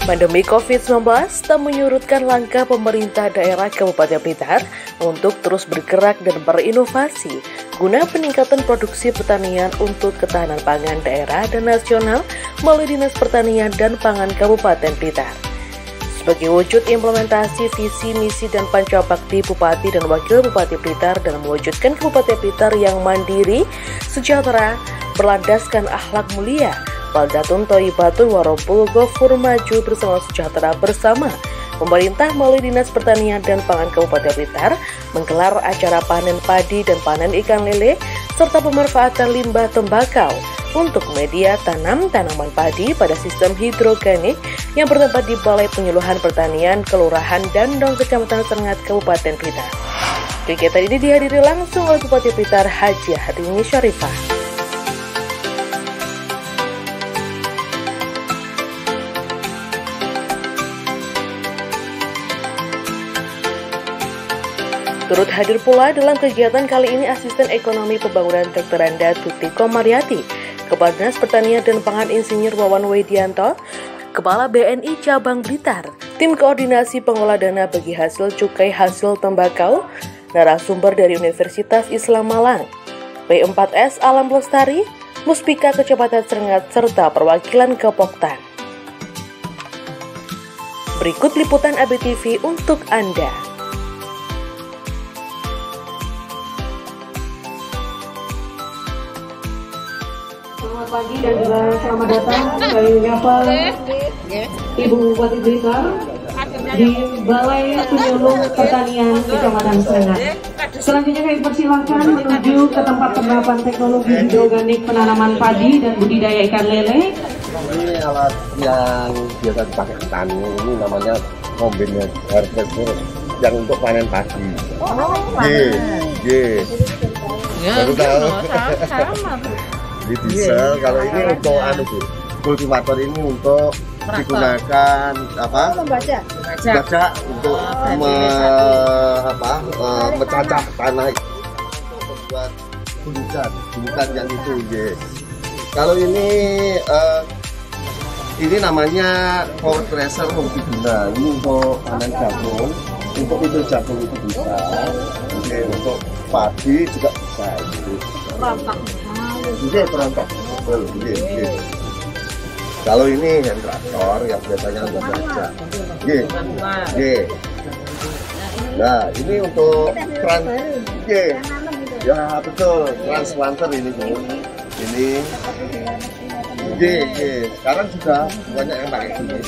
Pandemi COVID-19 tak menyurutkan langkah pemerintah daerah Kabupaten Blitar untuk terus bergerak dan berinovasi guna peningkatan produksi pertanian untuk ketahanan pangan daerah dan nasional melalui Dinas Pertanian dan Pangan Kabupaten Blitar. Sebagai wujud implementasi visi, misi, dan pancabakti Bupati dan Wakil Bupati Blitar dalam mewujudkan Kabupaten Blitar yang mandiri, sejahtera, berlandaskan akhlak mulia, Baldatun Thayyibatun Warabul Ghafur maju bersama sejahtera bersama, pemerintah melalui Dinas Pertanian dan Pangan Kabupaten Blitar menggelar acara panen padi dan panen ikan lele serta pemanfaatan limbah tembakau untuk media tanam tanaman padi pada sistem hidroganik yang bertempat di Balai Penyuluhan Pertanian Kelurahan Dandong Kecamatan Serengat Kabupaten Blitar. Kegiatan ini dihadiri langsung oleh Bupati Blitar Hajiah Rini Syarifah. Turut hadir pula dalam kegiatan kali ini Asisten Ekonomi Pembangunan Dr. Tuti Komariati, Kepala Dinas Pertanian dan Pangan Insinyur Wawan Widianto, Kepala BNI Cabang Blitar, Tim Koordinasi Pengelola Dana bagi Hasil Cukai Hasil Tembakau, narasumber dari Universitas Islam Malang, P4S Alam Lestari, Muspika Kecamatan Serengat, serta perwakilan Kepoktan. Berikut liputan ABTV untuk Anda. Selamat pagi dan juga selamat datang kami menyapa Ibu Bupati Blitar di Balai Penyuluh Pertanian Kecamatan Serengat. Selanjutnya kami persilahkan menuju ke tempat penerapan teknologi hidroganik penanaman padi dan budidaya ikan lele. Ini alat yang biasa dipakai petani, ini namanya kombinasi harvester yang untuk panen padi. Baru tahu. Ini diesel, kalau ini untuk kultivator ini untuk digunakan membaca untuk mencacah tanah untuk membuat bulutan yang itu. Kalau ini namanya power thresher multiguna, ini untuk panen jagung, untuk itu jagung itu bisa, untuk padi juga bisa. Perontok. Kalau ini hand traktor yang biasanya untuk baca. Nah, ini untuk ya betul, transplanter ini. Sekarang sudah banyak yang pakai ini.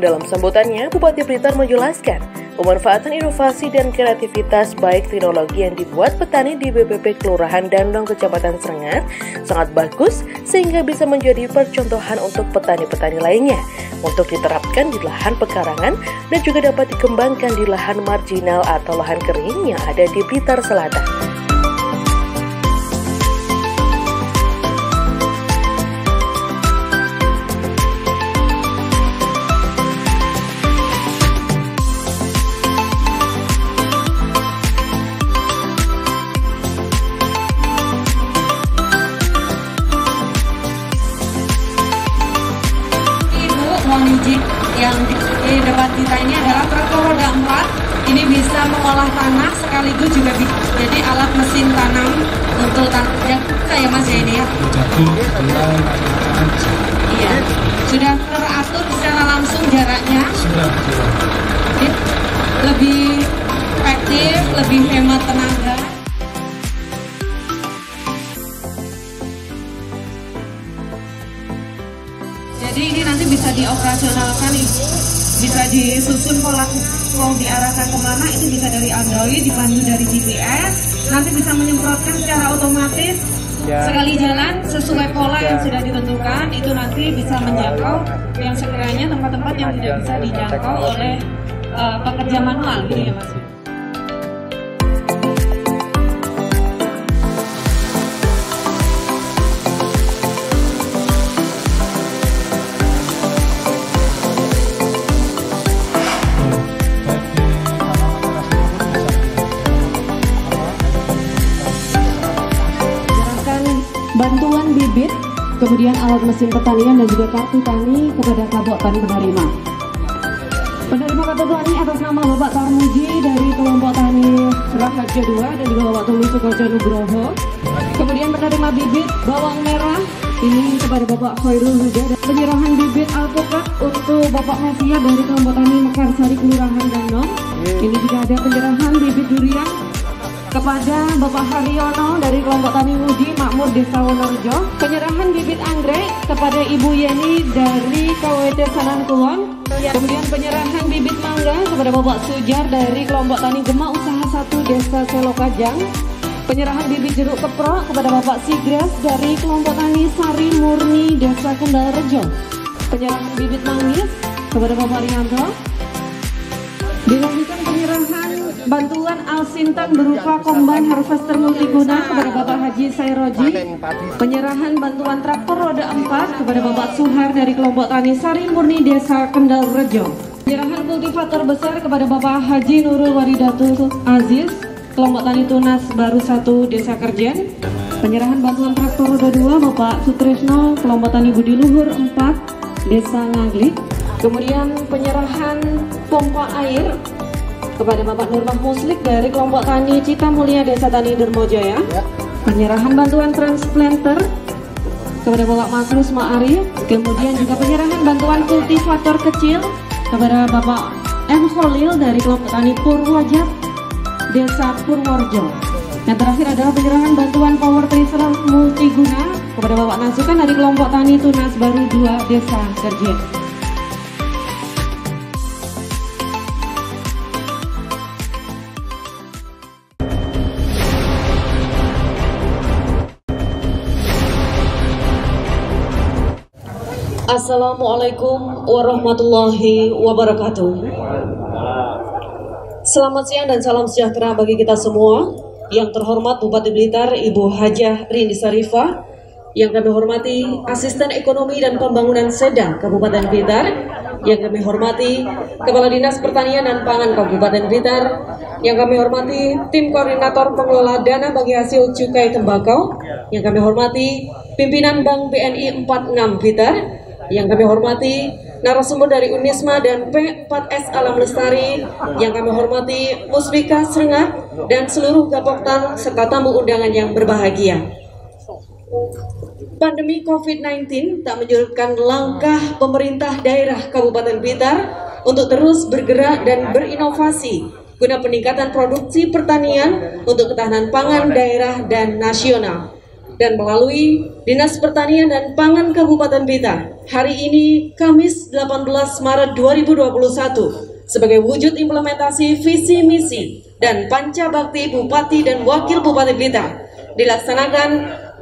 Dalam sambutannya, Bupati Blitar menjelaskan pemanfaatan inovasi dan kreativitas baik teknologi yang dibuat petani di BPP Kelurahan Dandong Kecamatan Serengat sangat bagus sehingga bisa menjadi percontohan untuk petani-petani lainnya untuk diterapkan di lahan pekarangan dan juga dapat dikembangkan di lahan marginal atau lahan kering yang ada di Blitar Selatan. Yang di depan kita ini adalah traktor roda 4. Ini bisa mengolah tanah sekaligus juga bisa jadi alat mesin tanam untuk tanam kayak Mas ya ini ya. Iya, sudah teratur secara langsung jaraknya. Lebih efektif, lebih hemat tenaga. Jadi ini nanti bisa dioperasionalkan, bisa disusun pola mau diarahkan kemana, ini bisa dari Android, dipandu dari GPS, nanti bisa menyemprotkan secara otomatis sekali jalan sesuai pola yang sudah ditentukan, itu nanti bisa menjangkau yang sekiranya tempat-tempat yang tidak bisa dijangkau oleh pekerja manual, gitu ya Mas. kemudian alat mesin pertanian dan juga kartu tani kepada Kabupaten penerima. Penerima kartu tani atas nama Bapak Tarmuji dari kelompok tani Raharja 2 dan juga Bapak Tulus Sukojo Nugroho. Kemudian penerima bibit bawang merah ini kepada Bapak Khairul Huda, dan penyerahan bibit alpukat untuk Bapak Mesia dari kelompok tani Mekarsari Kelurahan Danong. Ini juga ada penyerahan bibit durian kepada Bapak Haryono dari kelompok tani Muji Makmur Desa Wonorejo. Penyerahan bibit anggrek kepada Ibu Yeni dari KWT Sanankulon. Kemudian penyerahan bibit mangga kepada Bapak Sujar dari kelompok tani Gema Usaha 1 Desa Selokajang. Penyerahan bibit jeruk keprok kepada Bapak Sigres dari kelompok tani Sari Murni Desa Kendal Rejo. Penyerahan bibit manggis kepada Bapak Rianto. Dilanjutkan penyerahan bantuan Alsintan berupa kombain harvester multiguna kepada Bapak Haji Sairoji. Penyerahan bantuan traktor roda 4 kepada Bapak Suhar dari kelompok tani Sari Murni Desa Kendal Rejo. Penyerahan kultivator besar kepada Bapak Haji Nurul Waridatu Aziz, kelompok tani Tunas Baru 1 Desa Kerjen. Penyerahan bantuan traktor roda 2 Bapak Sutrisno, kelompok tani Budi Luhur 4 Desa Ngaglik. Kemudian penyerahan pompa air kepada Bapak Nurmah Muslik dari kelompok tani Cita Mulia Desa Tani Dermojaya. Penyerahan bantuan transplanter kepada Bapak Masrus Ma'arif. Kemudian juga penyerahan bantuan kultivator kecil kepada Bapak M. Kholil dari kelompok tani Purwajat Desa Purworejo. Yang terakhir adalah penyerahan bantuan power tracer multiguna kepada Bapak Nasukan dari kelompok tani Tunas Baru 2 Desa Kerjen. Assalamualaikum warahmatullahi wabarakatuh. Selamat siang dan salam sejahtera bagi kita semua. Yang terhormat Bupati Blitar Ibu Hajah Rindi Sarifah, yang kami hormati Asisten Ekonomi dan Pembangunan Seda Kabupaten Blitar, yang kami hormati Kepala Dinas Pertanian dan Pangan Kabupaten Blitar, yang kami hormati Tim Koordinator Pengelola Dana Bagi Hasil Cukai Tembakau, yang kami hormati Pimpinan Bank BNI 46 Blitar, yang kami hormati narasumber dari Unisma dan P4S Alam Lestari, yang kami hormati Musbika Srengat dan seluruh Gapoktan serta tamu undangan yang berbahagia. Pandemi COVID-19 tak menyurutkan langkah pemerintah daerah Kabupaten Blitar untuk terus bergerak dan berinovasi guna peningkatan produksi pertanian untuk ketahanan pangan daerah dan nasional. Dan melalui Dinas Pertanian dan Pangan Kabupaten Blitar, hari ini Kamis 18 Maret 2021 sebagai wujud implementasi visi misi dan panca bakti Bupati dan Wakil Bupati Blitar dilaksanakan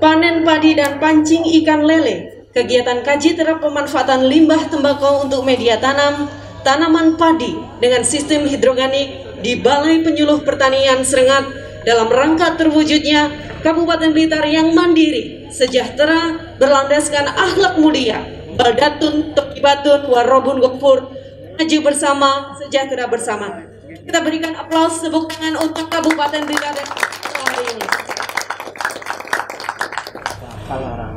panen padi dan pancing ikan lele, kegiatan kaji terap pemanfaatan limbah tembakau untuk media tanam, tanaman padi dengan sistem hidroganik di Balai Penyuluh Pertanian Srengat dalam rangka terwujudnya Kabupaten Blitar yang mandiri, sejahtera, berlandaskan akhlak mulia, baldatun, tokibatun, warobun gofur, maju bersama, sejahtera bersama. Kita berikan aplaus tepuk tangan untuk Kabupaten Blitar hari ini.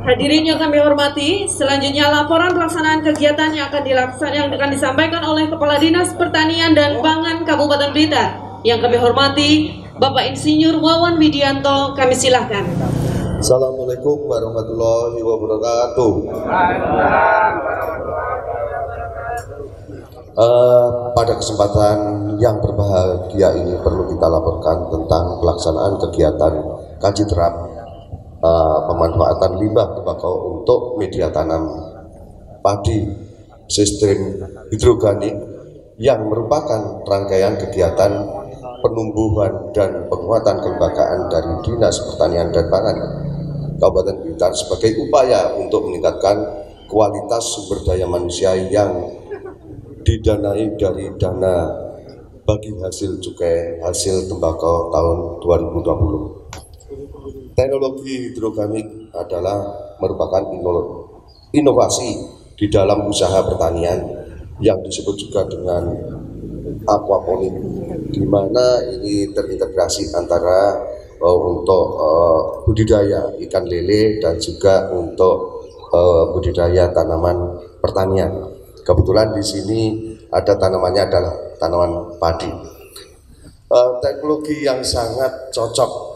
Hadirin yang kami hormati, selanjutnya laporan pelaksanaan kegiatan yang akan disampaikan oleh Kepala Dinas Pertanian dan Pangan Kabupaten Blitar. Yang kami hormati Bapak Insinyur Wawan Widianto, kami silahkan. Assalamualaikum warahmatullahi wabarakatuh. Pada kesempatan yang berbahagia ini perlu kita laporkan tentang pelaksanaan kegiatan kaji terap pemanfaatan limbah tembakau untuk media tanam padi sistem hidroganik yang merupakan rangkaian kegiatan penumbuhan dan penguatan kelembagaan dari Dinas Pertanian dan Pangan Kabupaten Blitar sebagai upaya untuk meningkatkan kualitas sumber daya manusia yang didanai dari dana bagi hasil cukai hasil tembakau tahun 2020. Teknologi hidroganik adalah merupakan inovasi di dalam usaha pertanian yang disebut juga dengan aquaponik, di mana ini terintegrasi antara untuk budidaya ikan lele dan juga untuk budidaya tanaman pertanian. Kebetulan di sini ada tanamannya adalah tanaman padi. Teknologi yang sangat cocok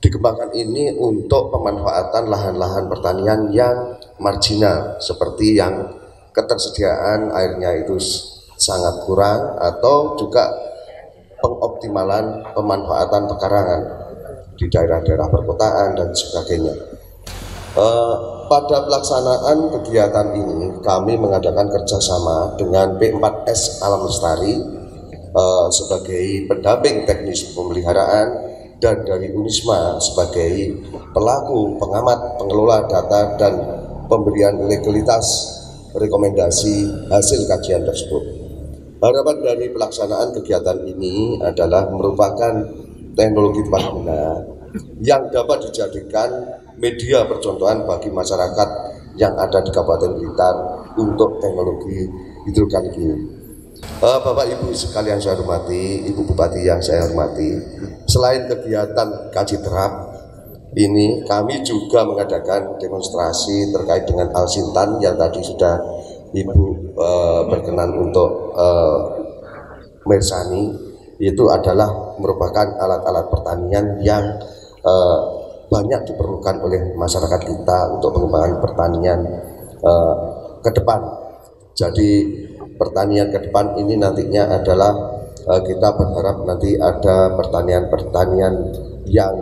dikembangkan ini untuk pemanfaatan lahan-lahan pertanian yang marginal, seperti yang ketersediaan airnya itu sangat kurang, atau juga pengoptimalan pemanfaatan pekarangan di daerah-daerah perkotaan dan sebagainya. Pada pelaksanaan kegiatan ini kami mengadakan kerjasama dengan P4S Alam Lestari sebagai pendamping teknis pemeliharaan, dan dari Unisma sebagai pelaku, pengamat, pengelola data, dan pemberian legalitas rekomendasi hasil kajian tersebut. Harapan dari pelaksanaan kegiatan ini adalah merupakan teknologi tepat guna yang dapat dijadikan media percontohan bagi masyarakat yang ada di Kabupaten Blitar untuk teknologi hidroponik ini. Bapak Ibu sekalian saya hormati, Ibu Bupati yang saya hormati, selain kegiatan kaji terap ini, kami juga mengadakan demonstrasi terkait dengan Alsintan yang tadi sudah Ibu berkenan untuk mersani. Itu adalah merupakan alat-alat pertanian yang banyak diperlukan oleh masyarakat kita untuk pengembangan pertanian ke depan. Jadi pertanian ke depan ini nantinya adalah kita berharap nanti ada pertanian-pertanian yang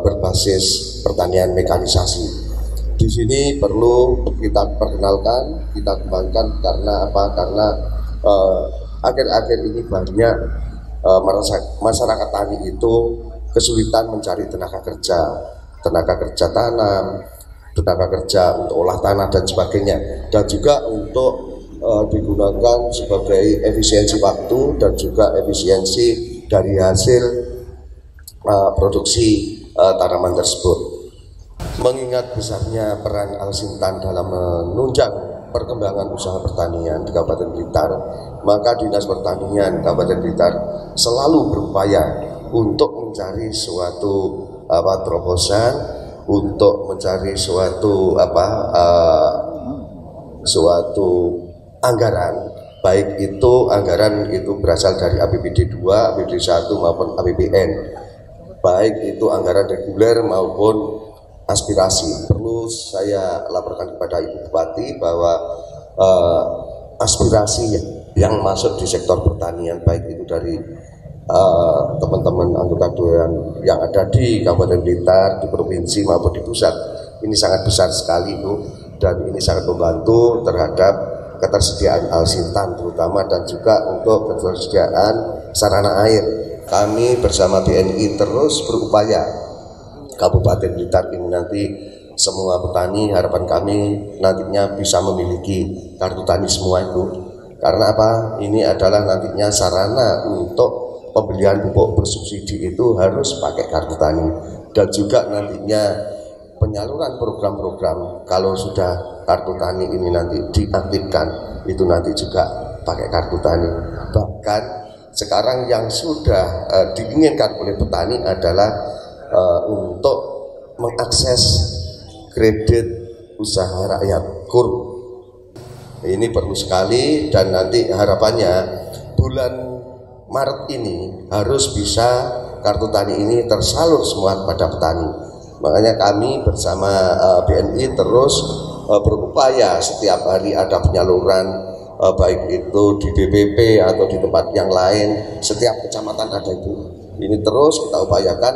berbasis pertanian mekanisasi. Di sini perlu kita perkenalkan, kita kembangkan, karena apa? Karena akhir-akhir ini banyak masyarakat tani itu kesulitan mencari tenaga kerja tanam, tenaga kerja untuk olah tanah dan sebagainya, dan juga untuk digunakan sebagai efisiensi waktu dan juga efisiensi dari hasil produksi tanaman tersebut. Mengingat besarnya peran Alsintan dalam menunjang perkembangan usaha pertanian di Kabupaten Blitar, maka Dinas Pertanian Kabupaten Blitar selalu berupaya untuk mencari suatu terobosan, untuk mencari suatu anggaran, baik itu anggaran itu berasal dari APBD 2, APBD 1 maupun APBN, baik itu anggaran reguler maupun aspirasi. Perlu saya laporkan kepada Ibu Bupati bahwa aspirasi yang masuk di sektor pertanian, baik itu dari teman-teman anggota dewan yang ada di Kabupaten Blitar, di provinsi maupun di pusat, ini sangat besar sekali Bu, dan ini sangat membantu terhadap ketersediaan Alsintan terutama, dan juga untuk ketersediaan sarana air. Kami bersama BNI terus berupaya Kabupaten Blitar ini nanti semua petani, harapan kami nantinya bisa memiliki kartu tani semua itu. Karena apa? Ini adalah nantinya sarana untuk pembelian pupuk bersubsidi itu harus pakai kartu tani, dan juga nantinya penyaluran program-program kalau sudah kartu tani ini nanti diaktifkan itu nanti juga pakai kartu tani. Bahkan sekarang yang sudah diinginkan oleh petani adalah untuk mengakses kredit usaha rakyat KUR. Ini perlu sekali, dan nanti harapannya bulan Maret ini harus bisa kartu tani ini tersalur semua kepada petani. Makanya kami bersama BNI terus berupaya setiap hari ada penyaluran, baik itu di BPP atau di tempat yang lain, setiap kecamatan ada itu. Ini terus kita upayakan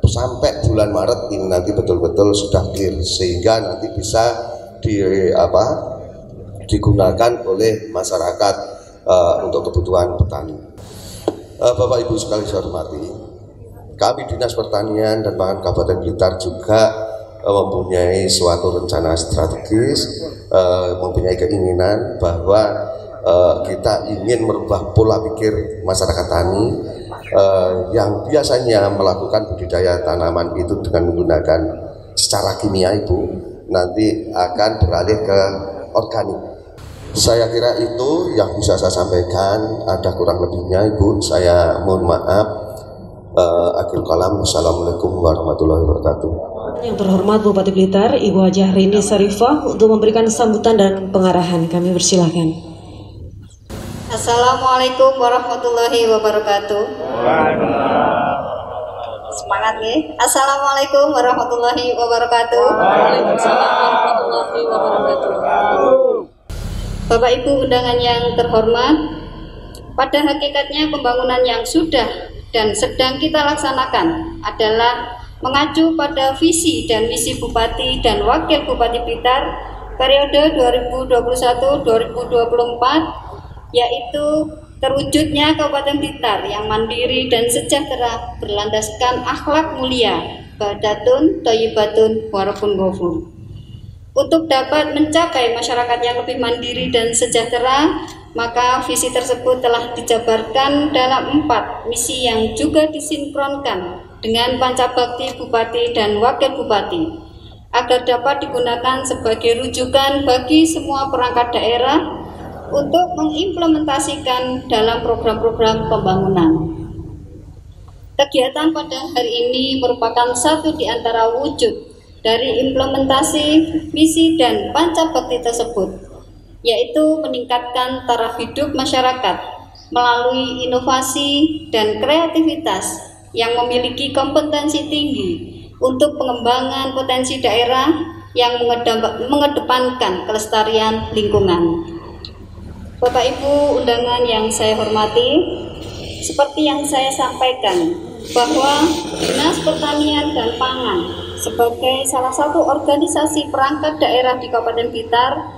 sampai bulan Maret ini nanti betul-betul sudah clear, sehingga nanti bisa digunakan oleh masyarakat untuk kebutuhan petani. Bapak Ibu sekalian saya hormati, kami Dinas Pertanian dan Pangan Kabupaten Blitar juga mempunyai suatu rencana strategis, mempunyai keinginan bahwa kita ingin merubah pola pikir masyarakat tani yang biasanya melakukan budidaya tanaman itu dengan menggunakan secara kimia itu, nanti akan beralih ke organik. Saya kira itu yang bisa saya sampaikan. Ada kurang lebihnya Ibu, saya mohon maaf. Akhir kalam, Assalamualaikum warahmatullahi wabarakatuh. Yang terhormat Bupati Blitar, Ibu Hajah Rini Sarifah untuk memberikan sambutan dan pengarahan. Kami persilakan. Assalamualaikum warahmatullahi wabarakatuh. Semangat nih. Assalamualaikum warahmatullahi wabarakatuh. Waalaikumsalam warahmatullahi wabarakatuh. Bapak Ibu undangan yang terhormat, pada hakikatnya pembangunan yang sudah dan sedang kita laksanakan adalah mengacu pada visi dan misi Bupati dan Wakil Bupati Blitar periode 2021-2024, yaitu terwujudnya Kabupaten Blitar yang mandiri dan sejahtera berlandaskan akhlak mulia, badatun, thayyibatun, warapun ghafur. Untuk dapat mencapai masyarakat yang lebih mandiri dan sejahtera, maka visi tersebut telah dijabarkan dalam 4 misi yang juga disinkronkan dengan Pancabakti Bupati dan Wakil Bupati, agar dapat digunakan sebagai rujukan bagi semua perangkat daerah untuk mengimplementasikan dalam program-program pembangunan. Kegiatan pada hari ini merupakan satu di antara wujud dari implementasi misi dan Pancabakti tersebut, yaitu meningkatkan taraf hidup masyarakat melalui inovasi dan kreativitas yang memiliki kompetensi tinggi untuk pengembangan potensi daerah yang mengedepankan kelestarian lingkungan. Bapak Ibu undangan yang saya hormati, seperti yang saya sampaikan bahwa Dinas Pertanian dan Pangan sebagai salah satu organisasi perangkat daerah di Kabupaten Blitar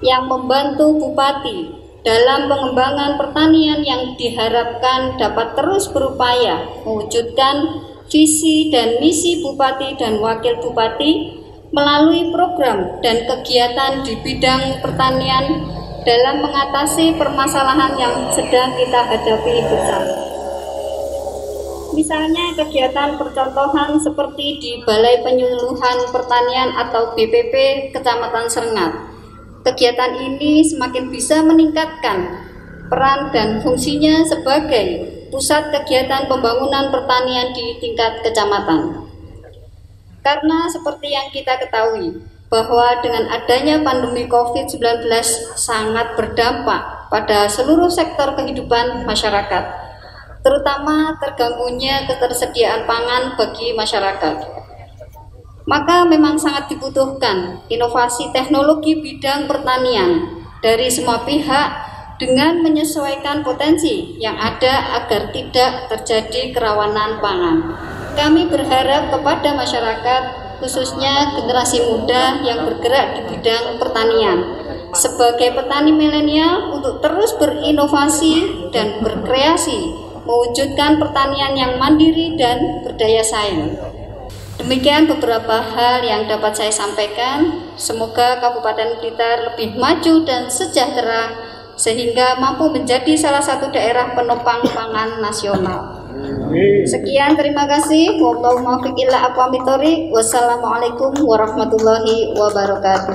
yang membantu Bupati dalam pengembangan pertanian yang diharapkan dapat terus berupaya mewujudkan visi dan misi Bupati dan Wakil Bupati melalui program dan kegiatan di bidang pertanian dalam mengatasi permasalahan yang sedang kita hadapi bersama. Misalnya kegiatan percontohan seperti di Balai Penyuluhan Pertanian atau BPP Kecamatan Serengat. Kegiatan ini semakin bisa meningkatkan peran dan fungsinya sebagai pusat kegiatan pembangunan pertanian di tingkat kecamatan. Karena seperti yang kita ketahui, bahwa dengan adanya pandemi COVID-19 sangat berdampak pada seluruh sektor kehidupan masyarakat, terutama terganggunya ketersediaan pangan bagi masyarakat. Maka memang sangat dibutuhkan inovasi teknologi bidang pertanian dari semua pihak dengan menyesuaikan potensi yang ada agar tidak terjadi kerawanan pangan. Kami berharap kepada masyarakat, khususnya generasi muda yang bergerak di bidang pertanian, sebagai petani milenial untuk terus berinovasi dan berkreasi, mewujudkan pertanian yang mandiri dan berdaya saing. Demikian beberapa hal yang dapat saya sampaikan. Semoga Kabupaten Blitar lebih maju dan sejahtera sehingga mampu menjadi salah satu daerah penopang pangan nasional. Sekian, terima kasih. Wallahu muwaffiq ila aqwamit thoriq. Wassalamualaikum warahmatullahi wabarakatuh.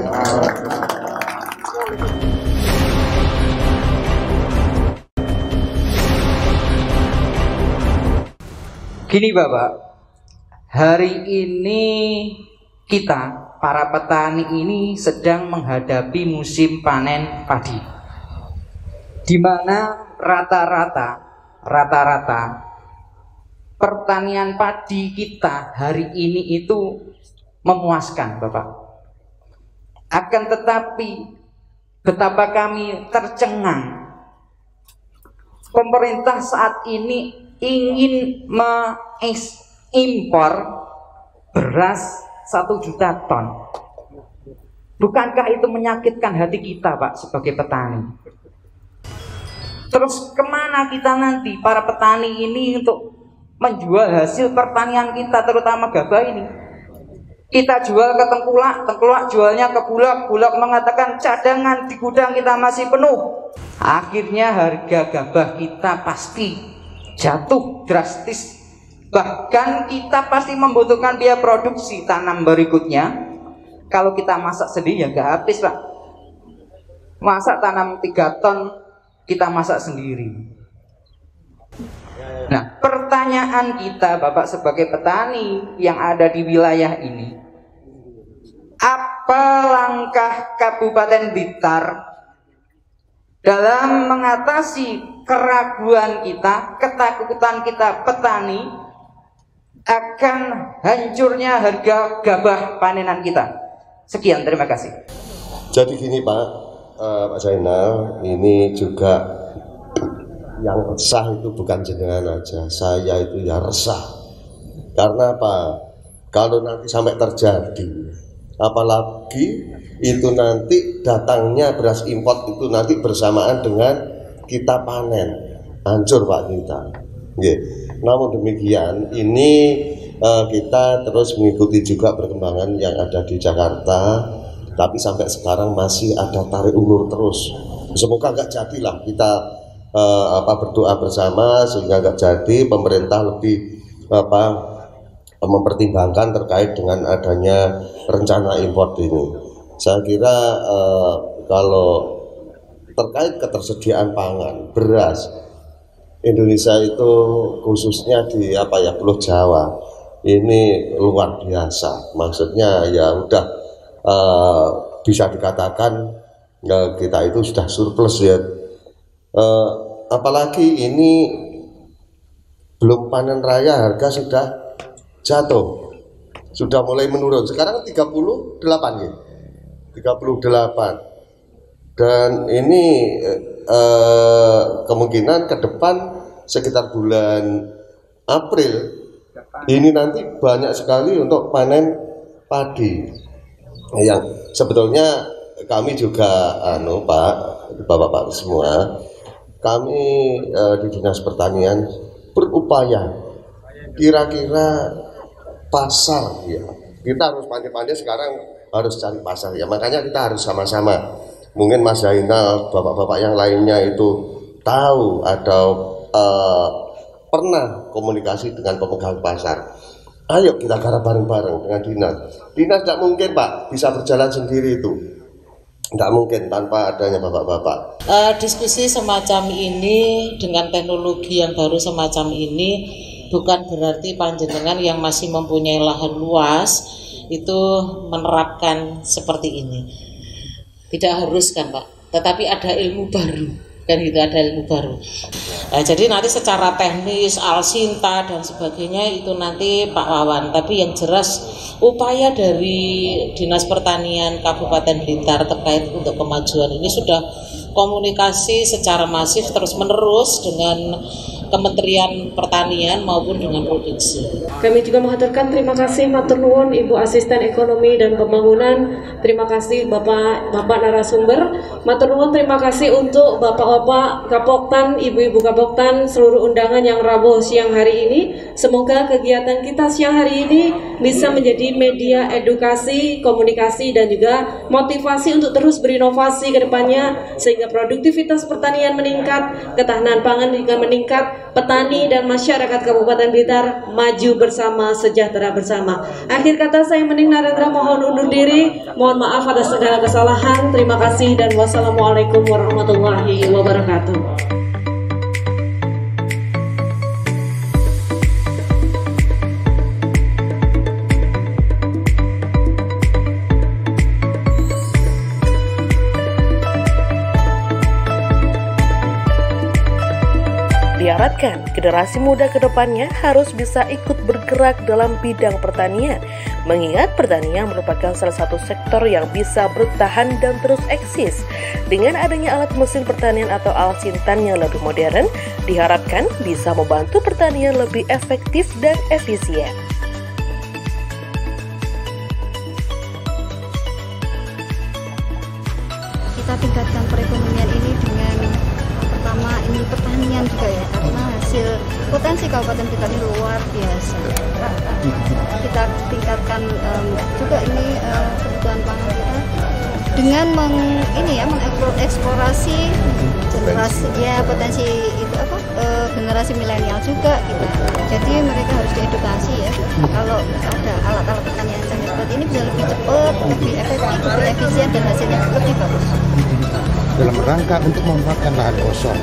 Gini Bapak, hari ini kita para petani ini sedang menghadapi musim panen padi, di mana rata-rata pertanian padi kita hari ini itu memuaskan Bapak. Akan tetapi betapa kami tercengang, pemerintah saat ini ingin mengimpor beras 1 juta ton. Bukankah itu menyakitkan hati kita Pak sebagai petani? Terus kemana kita nanti para petani ini untuk menjual hasil pertanian kita, terutama gabah ini? Kita jual ke Tengkulak, Tengkulak jualnya ke Bulog, Bulog mengatakan cadangan di gudang kita masih penuh. Akhirnya harga gabah kita pasti jatuh drastis. Bahkan kita pasti membutuhkan biaya produksi tanam berikutnya. Kalau kita masak sendiri ya nggak habis Pak. Masak tanam 3 ton kita masak sendiri. Nah, pertanyaan kita Bapak sebagai petani yang ada di wilayah ini, apa langkah Kabupaten Blitar dalam mengatasi keraguan kita, ketakutan kita petani akan hancurnya harga gabah panenan kita? Sekian, terima kasih. Jadi gini Pak Zainal, ini juga yang resah itu bukan jenengan aja, saya itu ya resah. Karena apa? Kalau nanti sampai terjadi, apalagi itu nanti datangnya beras import itu nanti bersamaan dengan kita panen, hancur Pak kita. Namun demikian, ini kita terus mengikuti juga perkembangan yang ada di Jakarta, tapi sampai sekarang masih ada tarik ulur terus. Semoga nggak jadilah kita berdoa bersama sehingga nggak jadi, pemerintah lebih mempertimbangkan terkait dengan adanya rencana impor ini. Saya kira kalau terkait ketersediaan pangan beras, Indonesia itu khususnya di Pulau Jawa ini luar biasa. Maksudnya ya udah bisa dikatakan kita itu sudah surplus ya. Apalagi ini belum panen raya harga sudah jatuh, sudah mulai menurun. Sekarang 38 ya, 38. Dan ini kemungkinan ke depan sekitar bulan April ini nanti banyak sekali untuk panen padi. Yang sebetulnya kami juga Pak, Bapak-bapak semua, kami di Dinas Pertanian berupaya kira-kira pasar ya. Kita harus pandai-pandai sekarang harus cari pasar ya. Makanya kita harus sama-sama. Mungkin Mas Zainal, bapak-bapak yang lainnya itu tahu atau pernah komunikasi dengan pemegang pasar. Ayo kita garap bareng-bareng dengan dinas. Dinas tidak mungkin Pak bisa berjalan sendiri itu. Tidak mungkin tanpa adanya bapak-bapak. Diskusi semacam ini dengan teknologi yang baru semacam ini bukan berarti panjenengan yang masih mempunyai lahan luas itu menerapkan seperti ini. Tidak harus kan Pak, tetapi ada ilmu baru. Kan itu ada ilmu baru. Jadi nanti secara teknis, alsinta dan sebagainya itu nanti Pak Wawan. Tapi yang jelas upaya dari Dinas Pertanian Kabupaten Blitar terkait untuk kemajuan ini sudah komunikasi secara masif terus menerus dengan Kementerian Pertanian maupun dengan produksi. Kami juga mengaturkan terima kasih matur nuwun Ibu Asisten Ekonomi dan Pembangunan, terima kasih Bapak narasumber, matur nuwun terima kasih untuk Bapak-bapak Kapoktan, Ibu-ibu Kapoktan, seluruh undangan yang Rabu siang hari ini. Semoga kegiatan kita siang hari ini bisa menjadi media edukasi, komunikasi dan juga motivasi untuk terus berinovasi ke depannya sehingga produktivitas pertanian meningkat, ketahanan pangan juga meningkat, petani dan masyarakat Kabupaten Blitar maju bersama, sejahtera bersama. Akhir kata saya Mening Narendra mohon undur diri, mohon maaf atas segala kesalahan. Terima kasih dan wassalamualaikum warahmatullahi wabarakatuh. Diharapkan generasi muda ke depannya harus bisa ikut bergerak dalam bidang pertanian, mengingat pertanian merupakan salah satu sektor yang bisa bertahan dan terus eksis. Dengan adanya alat mesin pertanian atau alsintan yang lebih modern, diharapkan bisa membantu pertanian lebih efektif dan efisien. Kita tingkatkan perekonomian ini dengan pertama ini pertanian juga ya, karena hasil potensi Kabupaten Blitar ini luar biasa. Kita tingkatkan juga ini kebutuhan pangan kita dengan mengeksplorasi generasi ya, potensi itu generasi milenial juga kita. Jadi mereka harus diedukasi ya. Kalau ada alat-alat pertanian canggih seperti ini bisa lebih cepat, lebih efektif, lebih efisien dan hasilnya lebih bagus. Dalam rangka untuk memanfaatkan lahan kosong,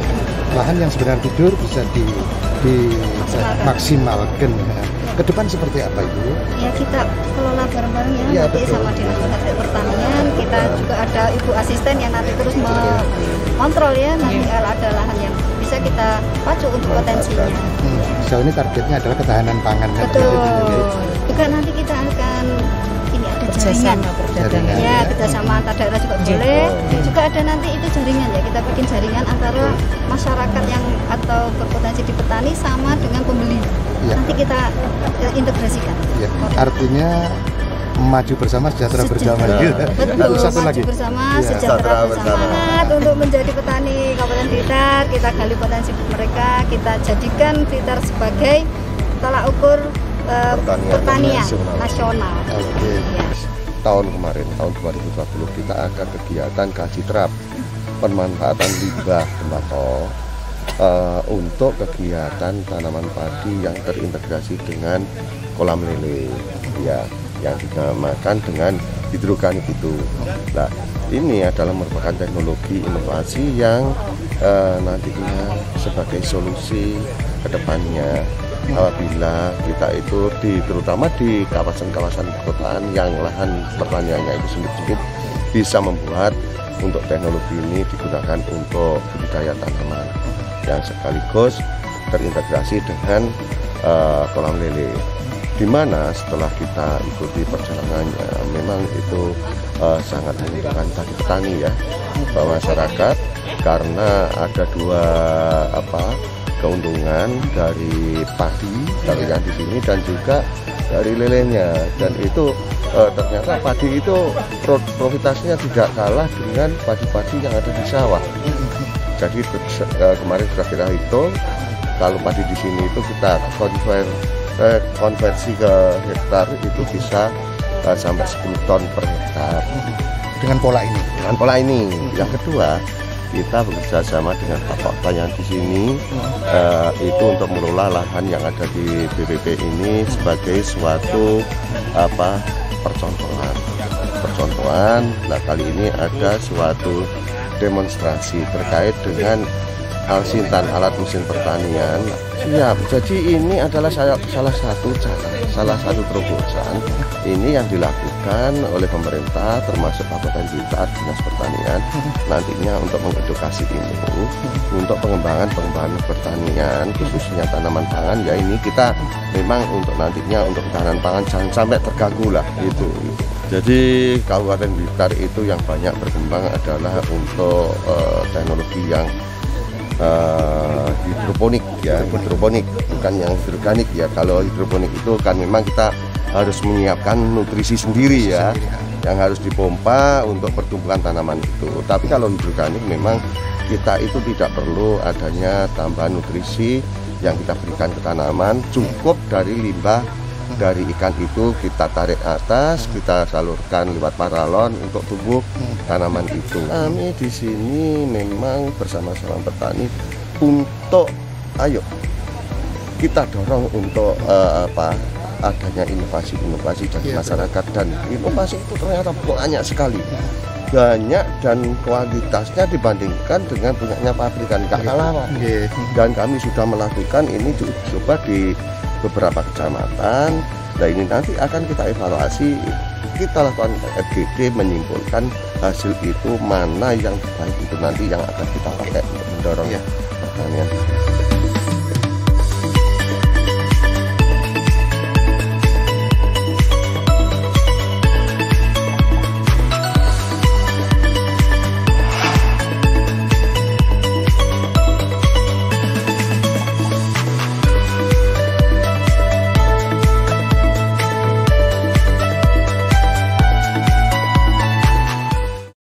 lahan yang sebenarnya tidur bisa dimaksimalkan. Ke depan seperti apa Ibu? Ya kita kelola bareng-bareng ya, nanti sama Dinas Pertanian, kita juga ada Ibu Asisten yang nanti terus mengontrol ya, nanti ada lahan yang bisa kita pacu untuk potensinya. Sejauh ini targetnya adalah ketahanan pangan. Betul. Juga nanti kita akan jaringan, ya kerjasama antar daerah juga boleh. Juga ada nanti itu jaringan ya, kita bikin jaringan antara masyarakat yang atau berpotensi di petani sama dengan pembeli. Nanti kita integrasikan. Artinya maju bersama, sejahtera bersama. Betul, satu maju lagi. bersama, sejahtera bersama. Untuk menjadi petani Kabupaten Blitar, kita gali potensi mereka, kita jadikan Blitar sebagai tolak ukur pertanian nasional. Tahun kemarin, tahun 2020 kita ada kegiatan kaji terap pemanfaatan limbah tembakau untuk kegiatan tanaman padi yang terintegrasi dengan kolam lele, ya, yang dinamakan dengan hidroganik itu. Nah, ini adalah merupakan teknologi inovasi yang nantinya sebagai solusi ke depannya apabila kita itu terutama di kawasan-kawasan perkotaan yang lahan pertaniannya itu sempit-sempit bisa membuat untuk teknologi ini digunakan untuk budidaya tanaman yang sekaligus terintegrasi dengan kolam lele, di mana setelah kita ikuti perjalanannya memang itu sangat menguntungkan bagi petani ya, bahwa masyarakat karena ada dua keuntungan dari padi dari yang di sini dan juga dari lelenya, dan itu ternyata padi itu profitasinya tidak kalah dengan padi-padi yang ada di sawah. Jadi kemarin sudah kita hitung kalau padi di sini itu kita konversi ke hektar itu bisa sampai 10 ton per hektar dengan pola ini. Dengan pola ini. Yang kedua, kita bekerja sama dengan Pak yang di sini itu untuk mengelola lahan yang ada di BPP ini sebagai suatu percontohan. Nah, kali ini ada suatu demonstrasi terkait dengan Alsintan alat mesin pertanian siap. Jadi ini adalah salah satu terobosan ini yang dilakukan oleh pemerintah termasuk Kabupaten Blitar, Dinas Pertanian nantinya untuk mengedukasi ini untuk pengembangan pertanian khususnya tanaman pangan. Ya ini kita memang untuk nantinya untuk ketahanan pangan jangan sampai terganggu lah itu. Jadi Kabupaten Blitar itu yang banyak berkembang adalah untuk teknologi yang hidroponik ya, hidroponik bukan yang hidroganik ya. Kalau hidroponik itu kan memang kita harus menyiapkan nutrisi sendiri ya, yang harus dipompa untuk pertumbuhan tanaman itu. Tapi kalau hidroganik memang kita itu tidak perlu adanya tambahan nutrisi yang kita berikan ke tanaman, cukup dari limbah dari ikan itu kita tarik atas, kita salurkan lewat paralon untuk tumbuh tanaman itu. Kami di sini memang bersama-sama petani untuk ayo kita dorong untuk adanya inovasi dari masyarakat, dan inovasi itu ternyata banyak sekali, banyak dan kualitasnya dibandingkan dengan punyanya pabrikan gak kalah. Dan kami sudah melakukan ini coba di beberapa kecamatan. Nah ini nanti akan kita evaluasi, kita lakukan FGD menyimpulkan hasil itu mana yang terbaik itu nanti yang akan kita pakai untuk mendorong pertanian.